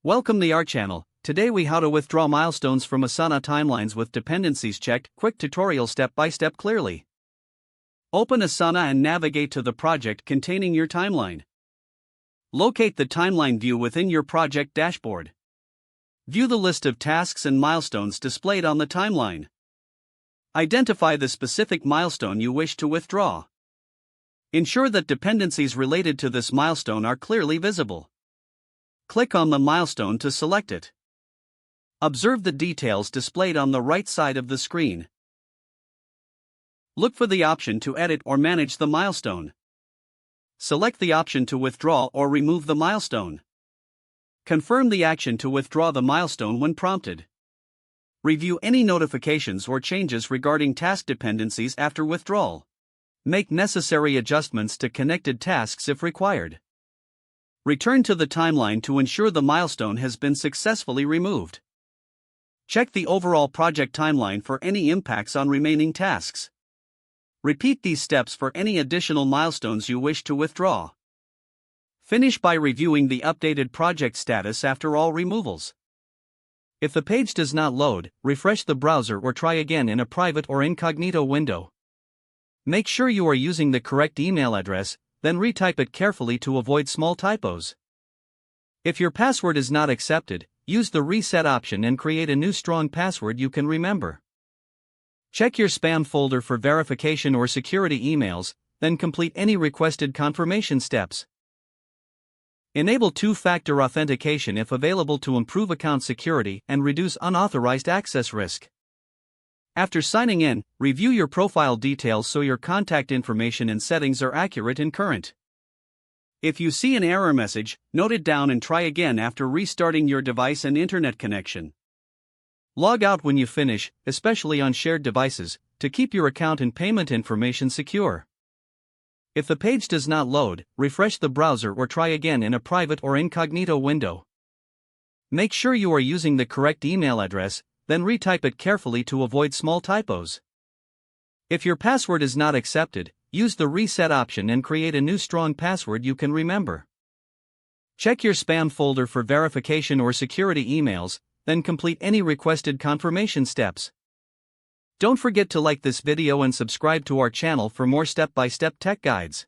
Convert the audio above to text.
Welcome to our channel. Today we how to withdraw milestones from Asana timelines with dependencies checked. Quick tutorial step by step clearly. Open Asana and navigate to the project containing your timeline. Locate the timeline view within your project dashboard. View the list of tasks and milestones displayed on the timeline. Identify the specific milestone you wish to withdraw. Ensure that dependencies related to this milestone are clearly visible. Click on the milestone to select it. Observe the details displayed on the right side of the screen. Look for the option to edit or manage the milestone. Select the option to withdraw or remove the milestone. Confirm the action to withdraw the milestone when prompted. Review any notifications or changes regarding task dependencies after withdrawal. Make necessary adjustments to connected tasks if required. Return to the timeline to ensure the milestone has been successfully removed. Check the overall project timeline for any impacts on remaining tasks. Repeat these steps for any additional milestones you wish to withdraw. Finish by reviewing the updated project status after all removals. If the page does not load, refresh the browser or try again in a private or incognito window. Make sure you are using the correct email address, then retype it carefully to avoid small typos. If your password is not accepted, use the reset option and create a new strong password you can remember. Check your spam folder for verification or security emails, then complete any requested confirmation steps. Enable two-factor authentication if available to improve account security and reduce unauthorized access risk. After signing in, review your profile details so your contact information and settings are accurate and current. If you see an error message, note it down and try again after restarting your device and internet connection. Log out when you finish, especially on shared devices, to keep your account and payment information secure. If the page does not load, refresh the browser or try again in a private or incognito window. Make sure you are using the correct email address, then retype it carefully to avoid small typos. If your password is not accepted, use the reset option and create a new strong password you can remember. Check your spam folder for verification or security emails, then complete any requested confirmation steps. Don't forget to like this video and subscribe to our channel for more step-by-step tech guides.